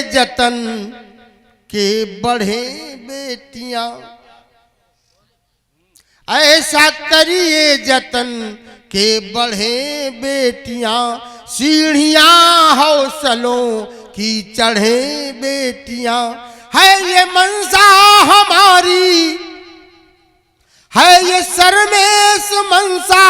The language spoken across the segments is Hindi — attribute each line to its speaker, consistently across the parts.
Speaker 1: जतन के बढ़े बेटियां, ऐसा करिए जतन के बढ़े बेटियां, सीढ़ियां हौसलों की चढ़े बेटियां। है ये मनसा हमारी, है ये सरमेश मनसा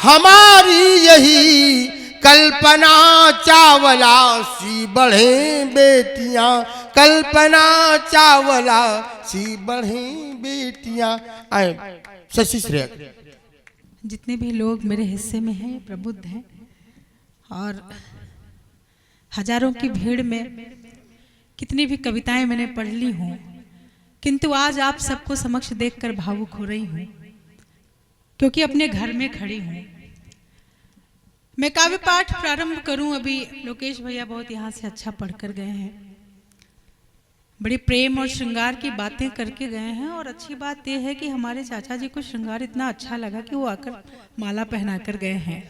Speaker 1: हमारी, यही कल्पना चावला सी बढ़े बेटियां, कल्पना चावला सी बढ़े बेटियां। आए शशि श्रेय।
Speaker 2: जितने भी लोग मेरे हिस्से में हैं प्रबुद्ध हैं और हजारों की भीड़ में कितनी भी कविताएं मैंने पढ़ ली हूँ, किंतु आज आप सबको समक्ष देखकर भावुक हो रही हूँ, क्योंकि अपने घर में खड़ी हूँ। मैं काव्य पाठ प्रारंभ करूं, अभी लोकेश भैया बहुत यहाँ से अच्छा पढ़कर गए हैं, बड़ी प्रेम और श्रृंगार की बातें करके गए हैं। और अच्छी बात यह है कि हमारे चाचा जी को श्रृंगार इतना अच्छा लगा कि वो आकर माला पहनाकर गए हैं।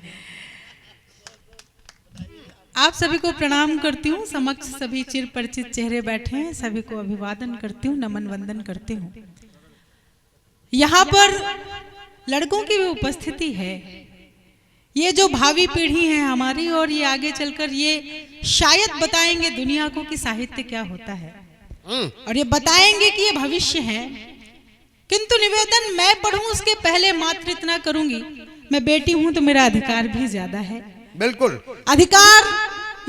Speaker 2: आप सभी को प्रणाम करती हूँ, समक्ष सभी चिर परिचित चेहरे बैठे हैं, सभी को अभिवादन करती हूँ, नमन वंदन करती हूँ। यहाँ पर लड़कों की भी उपस्थिति है, ये जो भावी पीढ़ी है हमारी, और ये आगे चलकर ये शायद बताएंगे दुनिया को कि साहित्य क्या होता है, और ये बताएंगे कि ये भविष्य है। किंतु निवेदन मैं पढ़ूं उसके पहले मात्र इतना करूंगी, मैं बेटी हूं तो मेरा अधिकार भी ज्यादा है।
Speaker 1: बिल्कुल
Speaker 2: अधिकार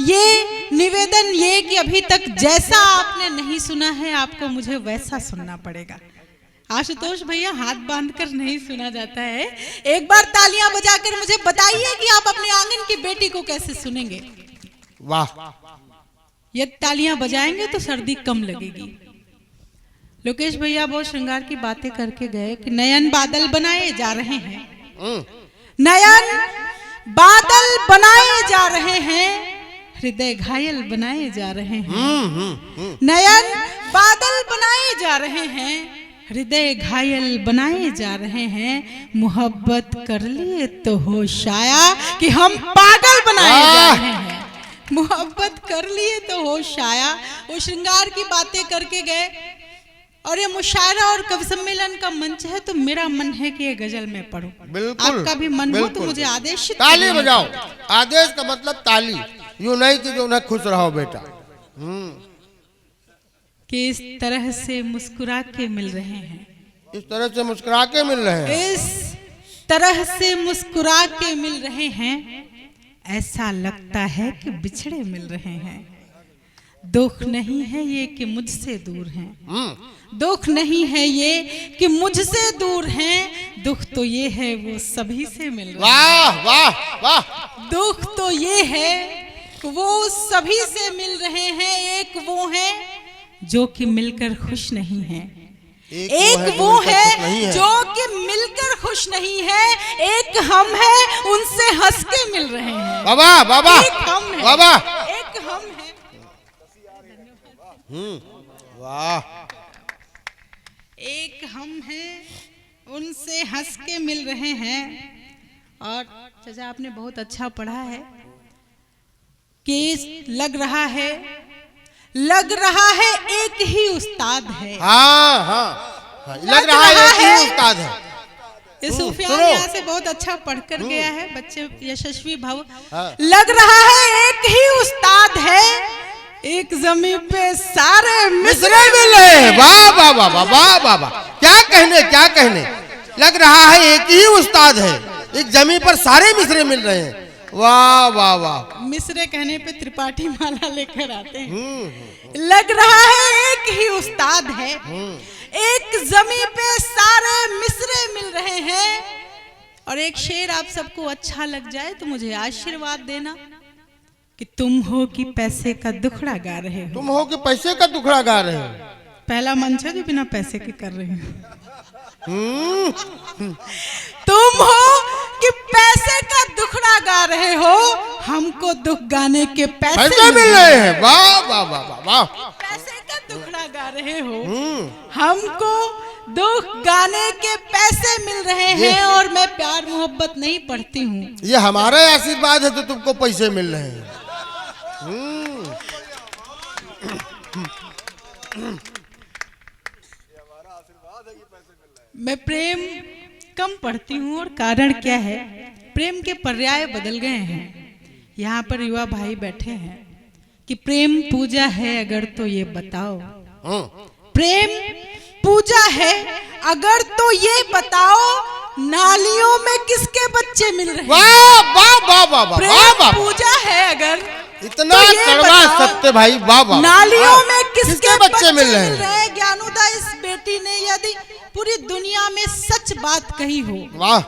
Speaker 2: ये, निवेदन ये कि अभी तक जैसा आपने नहीं सुना है आपको मुझे वैसा सुनना पड़ेगा। आशुतोष भैया हाथ बांधकर नहीं सुना जाता है, एक बार तालियां बजाकर मुझे बताइए कि आप अपने आंगन की बेटी को कैसे सुनेंगे।
Speaker 1: वाह,
Speaker 2: ये तालियां बजाएंगे तो सर्दी कम लगेगी। लोकेश भैया बहुत श्रृंगार की बातें करके गए कि नयन बादल बनाए जा रहे हैं, नयन बादल बनाए जा रहे हैं, हृदय घायल बनाए जा रहे हैं। नयन बादल बनाए जा रहे हैं, हृदय घायल बनाए जा रहे हैं। मोहब्बत कर लिए तो हो शाया कि हम पागल बनाए जा रहे हैं। मोहब्बत कर लिए तो हो शाया। वो श्रृंगार की बातें करके गए, और ये मुशायरा और कवि सम्मेलन का मंच है, तो मेरा मन है कि ये गजल में पढ़ूं।
Speaker 1: बिल्कुल,
Speaker 2: आपका भी मन हो तो मुझे आदेश
Speaker 1: ताली बजाओ। आदेश का मतलब ताली, यूं नहीं कि जो ना खुश रहो बेटा।
Speaker 2: कि इस तरह से मुस्कुरा के मिल रहे हैं,
Speaker 1: इस तरह से मुस्कुरा के मिल रहे हैं,
Speaker 2: इस तरह से मुस्कुरा के मिल रहे हैं, ऐसा लगता है कि बिछड़े मिल रहे हैं। दुख नहीं है ये कि मुझसे दूर हैं, दुख नहीं है ये कि मुझसे दूर हैं, दुख तो ये है वो सभी से मिल रहे हैं।
Speaker 1: वाह वाह वाह।
Speaker 2: दुख तो ये है कि वो सभी से मिल रहे हैं। एक वो है जो कि मिलकर खुश नहीं है, एक वो है जो कि मिलकर खुश नहीं है, एक हम है उनसे हंस के मिल रहे हैं।
Speaker 1: बाबा बाबा
Speaker 2: एक हम है,
Speaker 1: बाबा,
Speaker 2: एक हम है।
Speaker 1: वाह,
Speaker 2: एक हम हैं उनसे हंस के मिल रहे हैं। और चाचा आपने बहुत अच्छा पढ़ा है कि लग रहा है एक ही उस्ताद है।
Speaker 1: हाँ हाँ, लग रहा है एक ही उस्ताद है।
Speaker 2: ये सूफियान यहाँ से बहुत अच्छा पढ़कर गया है, बच्चे यशस्वी भाव। लग रहा है एक ही उस्ताद है, एक जमीन पे सारे
Speaker 1: मिसरे मिले। वाह वाह वाह वाह वाह वाह, क्या कहने क्या कहने। लग रहा है एक ही उस्ताद है, एक जमीन पर सारे मिसरे मिल रहे हैं। वाह वाह वाह।
Speaker 2: मिसरे कहने पे त्रिपाठी माला लेकर आते हैं। लग रहा है एक ही उस्ताद है, एक जमीन पे सारे मिसरे मिल रहे हैं। और एक शेर आप सबको अच्छा लग जाए तो मुझे आशीर्वाद देना कि तुम हो कि पैसे का दुखड़ा गा रहे हो।
Speaker 1: तुम हो कि पैसे का दुखड़ा गा रहे हो।
Speaker 2: पहला मंच है जो बिना पैसे के कर रहे हो। तुम हो कि पैसे का दुखड़ा गा रहे हो, हमको दुख गाने के पैसे
Speaker 1: मिल रहे हैं। वाह वाह वाह वाह।
Speaker 2: पैसे का दुखड़ा गा रहे हो, हमको दुख गाने के पैसे मिल रहे हैं। और मैं प्यार मोहब्बत नहीं पढ़ती हूँ,
Speaker 1: ये हमारा आशीर्वाद है तो तुमको पैसे मिल रहे हैं।
Speaker 2: मैं प्रेम कम पढ़ती हूँ और कारण क्या है, प्रेम के पर्याय बदल गए हैं। यहाँ पर युवा भाई बैठे हैं कि प्रेम पूजा है अगर तो ये बताओ, प्रेम पूजा है अगर तो ये बताओ, नालियों में किसके बच्चे मिल रहे हैं।
Speaker 1: वाह वाह वाह वाह वाह,
Speaker 2: प्रेम पूजा है अगर
Speaker 1: इतना
Speaker 2: तो ये
Speaker 1: कड़वा
Speaker 2: बताओ,
Speaker 1: सत्य भाई, वाह वाह,
Speaker 2: नालियों में किसके
Speaker 1: बच्चे मिल रहे हैं।
Speaker 2: ज्ञानोदा इस बेटी ने यदि पूरी दुनिया में सच बात कही हो,
Speaker 1: वाह,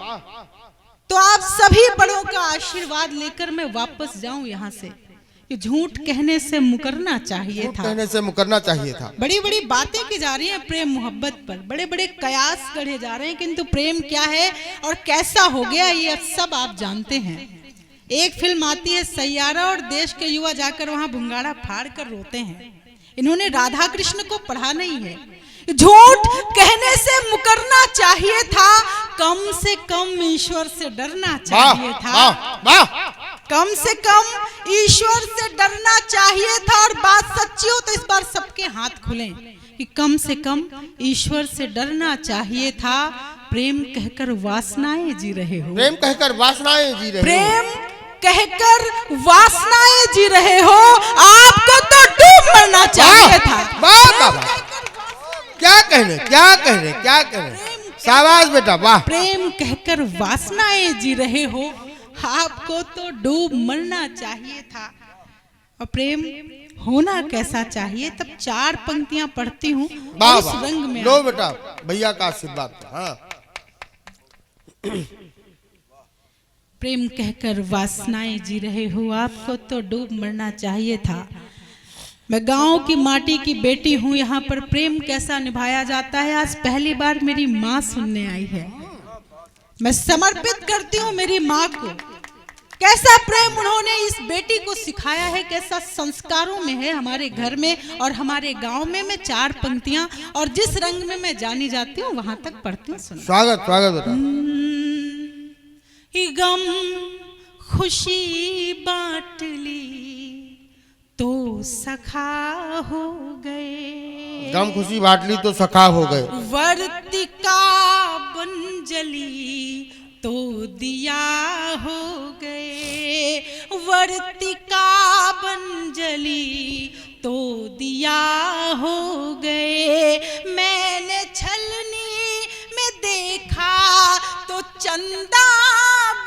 Speaker 2: तो आप सभी बड़ों का आशीर्वाद लेकर मैं वापस जाऊं यहाँ से। ये झूठ कहने से मुकरना चाहिए था,
Speaker 1: कहने से मुकरना चाहिए था।
Speaker 2: बड़ी बड़ी बातें की जा रही हैं प्रेम मोहब्बत पर, बड़े बड़े कयास गढ़े जा रहे हैं, किंतु प्रेम क्या है और कैसा हो गया ये सब आप जानते हैं। एक फिल्म आती है सैयारा और देश के युवा जाकर वहां भुंगाड़ा फाड़ कर रोते हैं। इन्होंने राधा कृष्ण को पढ़ा नहीं है। झूठ कहने से मुकरना चाहिए था, कम से कम ईश्वर से डरना चाहिए था, कम से कम ईश्वर से डरना चाहिए था। और बात सच्ची हो तो इस बार सबके हाथ खुलें कि कम से कम ईश्वर से डरना चाहिए था। प्रेम कहकर वासनाएं जी रहे हो,
Speaker 1: प्रेम कहकर वासनाएं जी रहे हो,
Speaker 2: प्रेम कहकर वासनाएं जी रहे हो, आपको तो डूब मरना चाहिए था।
Speaker 1: क्या कहने, क्या कहने, क्या कहने, शाबाश बेटा, वाह।
Speaker 2: प्रेम कहकर वासनाएं जी रहे हो, आपको तो डूब मरना चाहिए था। और प्रेम होना कैसा चाहिए, तब 4 पंक्तियां पढ़ती हूँ उस रंग में।
Speaker 1: लो बेटा, भैया का आशीर्वाद। हाँ।
Speaker 2: प्रेम कहकर वासनाएं जी रहे हो, आपको तो डूब मरना चाहिए था। मैं गांव की माटी की बेटी हूँ, यहाँ पर प्रेम कैसा निभाया जाता है आज पहली बार मेरी माँ सुनने आई है। मैं समर्पित करती हूँ मेरी माँ को, कैसा प्रेम उन्होंने इस बेटी को सिखाया है, कैसा संस्कारों में है हमारे घर में और हमारे गांव में। मैं 4 पंक्तियां और जिस रंग में मैं जानी जाती हूँ वहां तक पढ़ती हूँ।
Speaker 1: स्वागत स्वागत बेटा।
Speaker 2: गम खुशी बांट ली तो सखा हो गए,
Speaker 1: गम खुशी बांट ली तो सखा हो गए,
Speaker 2: वर्तिका बन जली तो दिया हो गए, वर्तिका बन जली तो दिया हो गए। मैंने छलनी में देखा तो चंदा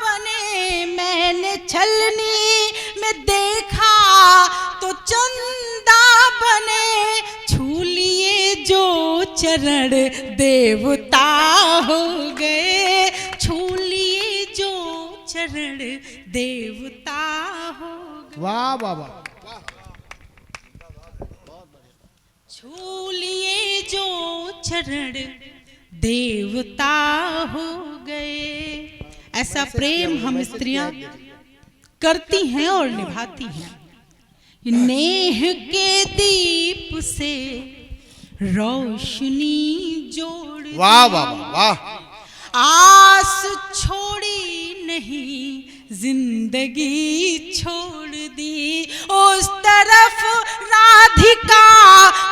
Speaker 2: बने, मैंने छलनी में देखा तो चंदा बने, छू लिए जो चरण देवता हो गए, छू लिए जो चरण देवता हो गए।
Speaker 1: वाह वाह वाह,
Speaker 2: छू लिए जो चरण देवता हो गए। ऐसा प्रेम हम स्त्रियां करती हैं और निभाती हैं। नेह के दीप से रोशनी जोड़,
Speaker 1: वाह वाह वाह,
Speaker 2: आस छोड़ी नहीं जिंदगी छोड़ दी, उस तरफ राधिका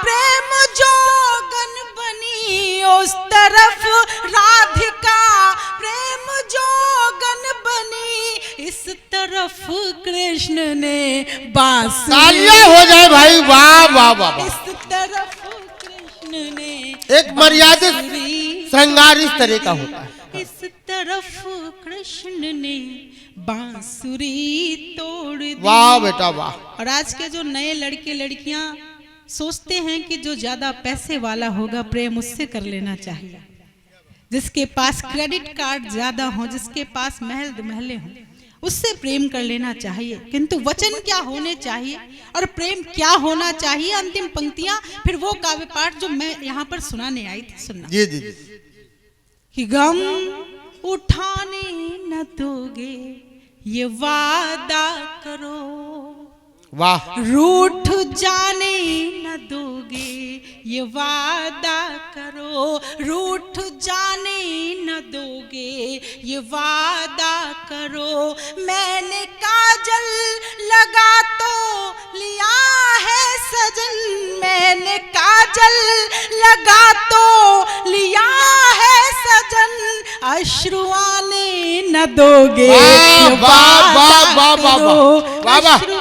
Speaker 2: प्रेम जोगन बनी, उस तरफ राधिका प्रेम जोगन बनी, इस तरफ कृष्ण ने बांसुरी,
Speaker 1: तालियां हो जाए भाई, वाह वाह वाह,
Speaker 2: इस तरफ कृष्ण ने
Speaker 1: एक मर्यादित श्रृंगार इस तरह का होता है।
Speaker 2: इस तरफ कृष्ण ने बांसुरी तोड़ दी।
Speaker 1: वाह बेटा वाह।
Speaker 2: और आज के जो नए लड़के लड़कियां सोचते हैं कि जो ज्यादा पैसे वाला होगा प्रेम उससे कर लेना चाहिए, जिसके पास क्रेडिट कार्ड ज्यादा हो, जिसके पास महल महले हों, उससे प्रेम कर लेना चाहिए। किंतु वचन क्या होने चाहिए और प्रेम क्या होना चाहिए, अंतिम पंक्तियां फिर वो काव्य पाठ जो मैं यहाँ पर सुनाने आई थी, सुनना।
Speaker 1: जी जी जी।
Speaker 2: कि गम उठाने न दोगे ये वादा करो,
Speaker 1: वाह,
Speaker 2: रूठ जाने न दोगे ये वादा करो, रूठ जाने न दोगे ये वादा करो। मैंने काजल लगा तो लिया है सजन, मैंने काजल न दोगे,
Speaker 1: वाह, वाह, वाह, वाह, वाह,
Speaker 2: करो,
Speaker 1: वाह, वाह।
Speaker 2: अश्रु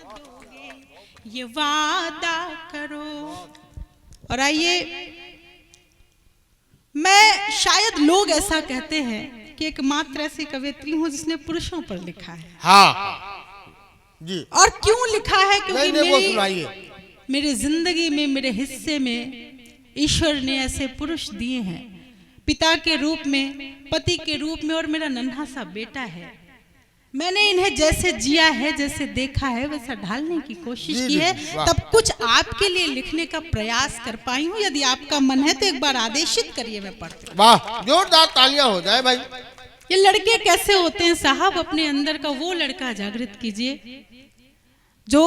Speaker 2: दोगे, ये वादा करो। और आइए, मैं शायद लोग ऐसा कहते हैं कि एकमात्र ऐसी कवयित्री हूं जिसने पुरुषों पर लिखा है।
Speaker 1: हाँ जी।
Speaker 2: और क्यों लिखा है? क्योंकि
Speaker 1: नहीं, वो सुनाइए।
Speaker 2: मेरी जिंदगी में, मेरे हिस्से में ईश्वर ने ऐसे पुरुष दिए हैं, पिता के रूप में, पति के रूप में, और मेरा नन्हा सा बेटा है। मैंने इन्हें जैसे जिया है, जैसे देखा है, वैसा ढालने की कोशिश की है, तब कुछ आपके लिए लिखने का प्रयास कर पाई हूँ। यदि आपका मन है तो एक बार आदेशित करिए, मैं पढ़ती हूँ।
Speaker 1: वाह, जोरदार तालियां हो जाए भाई।
Speaker 2: ये लड़के कैसे होते हैं साहब? अपने अंदर का वो लड़का जागृत कीजिए जो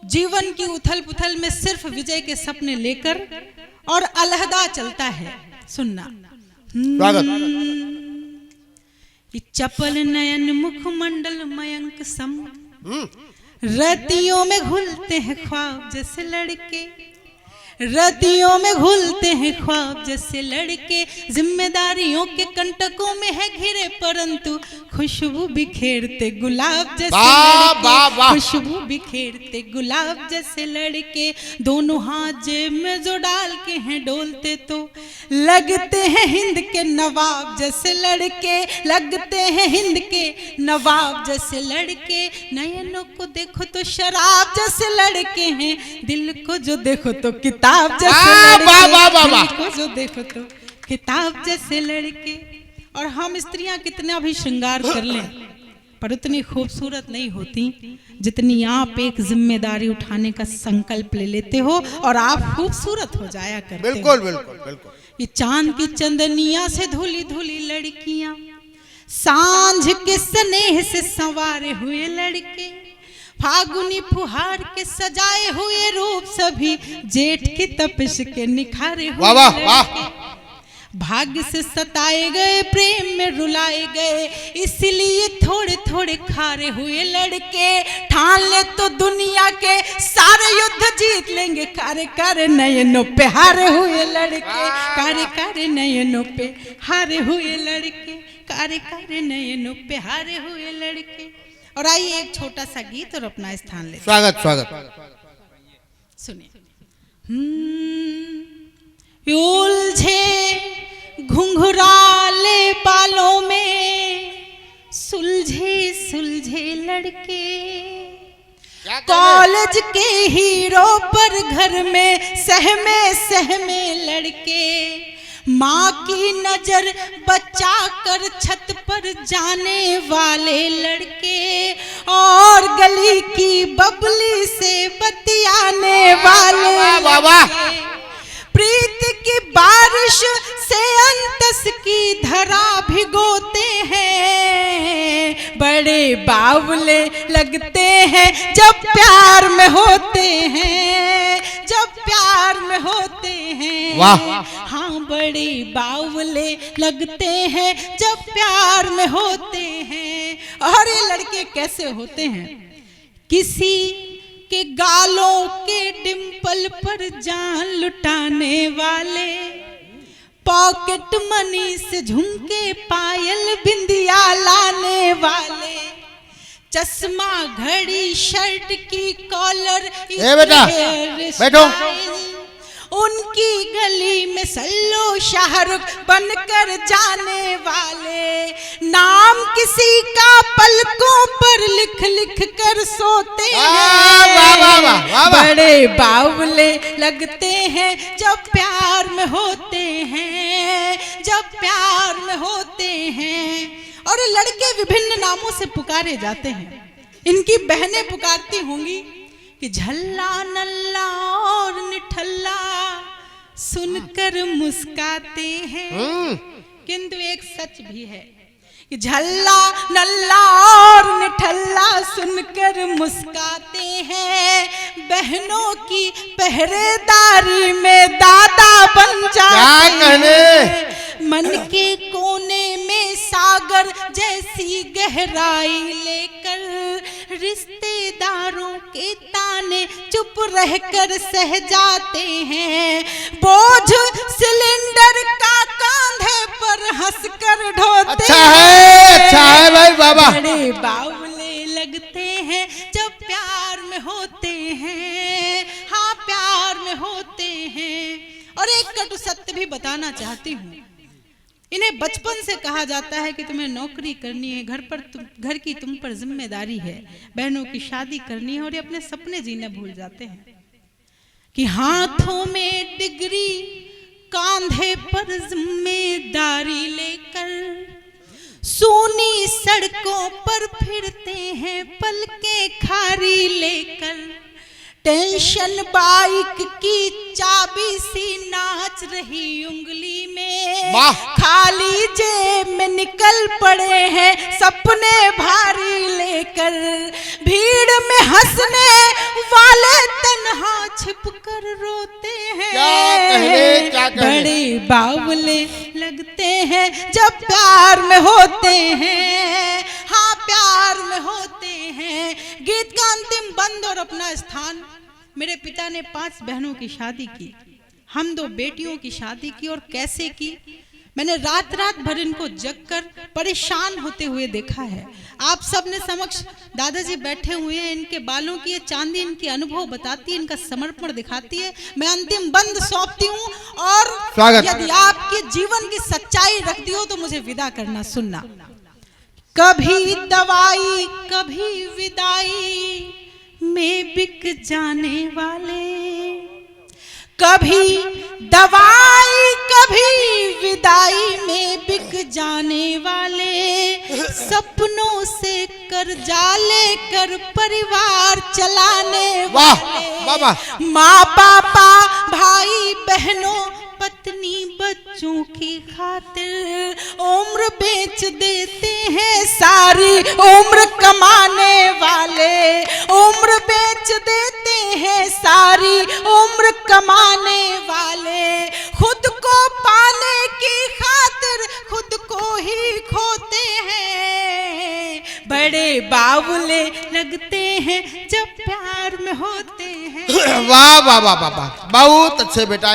Speaker 2: जीवन की उथल पुथल में सिर्फ विजय के सपने लेकर और अलहदा चलता है। सुनना।
Speaker 1: स्वागत।
Speaker 2: चपल नयन मुखमंडल मयंक सम, रतियों में घुलते हैं ख्वाब जैसे लड़के, रतियों में घुलते हैं ख्वाब जैसे लड़के, जिम्मेदारियों के कंटकों में है घिरे परंतु खुशबू बिखेरते गुलाब जैसे लड़के, खुशबू बिखेरते गुलाब जैसे लड़के, दोनों हाथ जेब में जो डाल के हैं डोलते तो लगते हैं हिंद के नवाब जैसे लड़के, लगते हैं हिंद के नवाब जैसे लड़के, नयनों को देखो तो शराब जैसे लड़के हैं, दिल को जो देखो तो किताब जैसे लड़के, दिल को जो देखो तो किताब जैसे लड़के। और हम स्त्रियां कितना भी श्रृंगार कर लें पर उतनी खूबसूरत नहीं होती जितनी आप एक जिम्मेदारी उठाने का संकल्प ले लेते हो और आप खूबसूरत हो जाया करते हो।
Speaker 1: बिल्कुल बिल्कुल बिल्कुल।
Speaker 2: ये चांद की चंदनिया से धुली धुली लड़कियां, सांझ के स्नेह से संवारे हुए लड़के, फागुनी फुहार के सजाए हुए रूप सभी जेठ की तपिश के निखारे हुए लड़के, भाग्य से सताए गए, प्रेम में रुलाए गए, इसलिए थोड़े थोड़े खारे हुए लड़के, ठान ले तो दुनिया के सारे युद्ध जीत लेंगे, कारे कारे नयनों पे हारे हुए लड़के, कारे कारे नयनों पे हारे हुए लड़के, कारे कारे नयनों पे हारे हुए लड़के। और आइए एक छोटा सा गीत और अपना स्थान ले।
Speaker 1: स्वागत स्वागत।
Speaker 2: सुनिए। उलझे घुंघराले बालों में सुलझे सुलझे लड़के, कॉलेज के हीरो पर घर में सहमे सहमे लड़के, माँ की नजर बचा कर छत पर जाने वाले लड़के, और गली की बबली से बतियाने वाले लड़के, प्रीत की बारिश से अंतस की धरा भिगोते हैं, बड़े बावले लगते हैं जब प्यार में होते हैं, जब प्यार में होते हैं।
Speaker 1: वाह।
Speaker 2: हाँ, बड़े बावले लगते हैं जब प्यार में होते हैं। और ये लड़के कैसे होते हैं? किसी के गालों के डिंपल पर जान लुटाने वाले, पॉकेट मनी से झुमके पायल बिंदिया लाने वाले, चश्मा घड़ी शर्ट की कॉलर,
Speaker 1: बेटा बैठो,
Speaker 2: उनकी गली में सल्लो शाहरुख बनकर जाने वाले, नाम किसी का पलकों पर लिख लिख कर सोते हैं, बड़े बावले लगते हैं जब प्यार में होते हैं, जब प्यार में होते हैं। और ये लड़के विभिन्न नामों से पुकारे जाते हैं। इनकी बहनें पुकारती होंगी कि झल्ला नल्ला और निठल्ला सुनकर मुस्काते हैं, किंतु एक सच भी है कि झल्ला नल्ला और निठल्ला सुनकर मुस्काते हैं, बहनों की पहरेदारी में दादा बन जाते हैं, मन के कोने में सागर जैसी गहराई लेकर रिश्तेदारों के ताने चुप रहकर सह जाते हैं, बोझ सिलेंडर का कांधे पर हंसकर ढोते
Speaker 1: अच्छा है भाई बाबा।
Speaker 2: बड़े बावले लगते हैं जब प्यार में होते हैं, हाँ प्यार में होते हैं। और एक कटु सत्य भी बताना चाहती हूँ, इन्हें बचपन से कहा जाता है कि तुम्हें नौकरी करनी है, घर की तुम पर जिम्मेदारी है, बहनों की शादी करनी है, और ये अपने सपने जीना भूल जाते हैं कि हाथों में डिग्री कांधे पर जिम्मेदारी लेकर सूनी सड़कों पर फिरते हैं पलके खारी लेकर। टेंशन बाइक की चाबी सी नाच रही उंगली में, खाली जेब में निकल पड़े हैं सपने भारी लेकर। भीड़ में हंसने वाले तन्हा छिप कर रोते हैं,
Speaker 1: क्या कहने?
Speaker 2: बड़े बावले लगते हैं जब प्यार में होते हैं, हाँ प्यार में होते हैं। गीत का अंतिम बंद और अपना स्थान। मेरे पिता ने 5 बहनों की शादी की, हम 2 बेटियों की शादी की। और कैसे की, मैंने रात भर इनको जगकर परेशान होते हुए देखा है। आप सब ने समक्ष दादाजी बैठे हुए हैं, इनके बालों की ये चांदी इनके अनुभव बताती है, इनका समर्पण दिखाती है। मैं अंतिम बंद सौंपती हूँ, और यदि आपके जीवन की सच्चाई रखती हो तो मुझे विदा करना। सुनना, कभी दवाई कभी विदाई में बिक जाने वाले, कभी दवाई कभी विदाई में बिक जाने वाले, सपनों से कर्जा लेकर परिवार चलाने वाले, माँ पापा भाई बहनों पत्नी बच्चों की खातिर उम्र बेच देते हैं सारी उम्र कमाने वाले, उम्र बेच देते हैं सारी उम्र कमाने वाले। खुद को पाने की खातिर खुद को ही खोते हैं, बड़े बावले लगते हैं जब प्यार में होते हैं।
Speaker 1: वाह वाह वाह वाह, बहुत अच्छे बेटा।